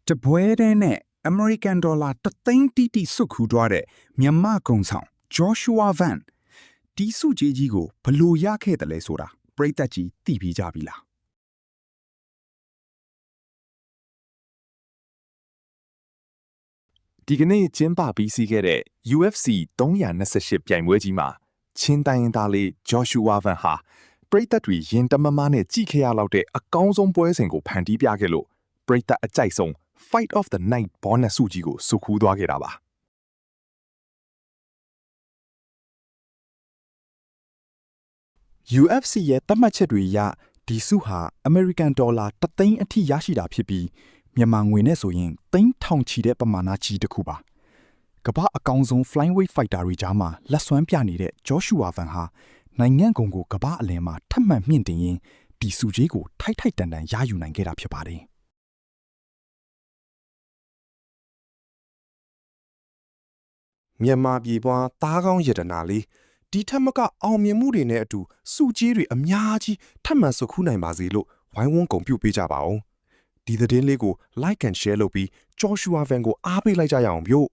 တပွဲတည်းနဲ့ American Dollar 3,000,000 တိစုခူးသွားတဲ့မြန်မာကုံဆောင် Joshua Van ဒီစုကြီးကြီးကိုဘလို့ရခဲ့တယ်လဲဆိုတာပရိသတ်ကြီးသိပြီးကြပြီလားဒီကနေ့ကျင်းပပြီးစီးခဲ့တဲ့ UFC 328ပြိုင်ပွဲကြီးမှာချင်းတိုင်းရင်းသားလေး Joshua Van ဟာပရိသတ်တွေရင်တမမနဲ့ကြည့်ခဲ့ရလောက်တဲ့အကောင်းဆုံးပွဲစဉ်ကိုဖန်တီးပြခဲ့လို့ပရိသတ်အကြိုက်ဆုံး Fight of the Night ဘောနက်စုကြီးကိုစုခူးသွားခဲ့တာပါ UFC ရဲ့သတ်မှတ်ချက်တွေအရဒီစုဟာ American Dollar 3,000,000 အထိရရှိတာဖြစ်ပြီးမြန်မာငွေနဲ့ဆိုရင်3,000 ချီတဲ့ပမာဏကြီးတစ်ခုပါကမ္ဘာအကောင်ဆုံး Flyweight Fighter တွေကြားမှာလက်စွမ်းပြနေတဲ့ Joshua Van ဟာနိုင်ငံကုန်ကိုကမ္ဘာအလယ်မှာထပ်မံမြင့်တင်ရင်းဒီစုကြီးကိုထိုက်ထိုက်တန်တန်ရယူနိုင်ခဲ့တာဖြစ်ပါတယ်မြန်မာပြည်ပွားသားကောင်းရတနာလေးဒီထက်မကအောင်မြင်မှုတွေနဲ့အတူစုကြီးတွေအများကြီးထပ်မံစုခူးနိုင်ပါစေလို့ဝိုင်းဝန်းဂုဏ်ပြုပေးကြပါဦးဒီသတင်းလေးကို like and share လုပ်ပြီး Joshua Van ကိုအားပေးလိုက်ကြရအောင်ဗျို့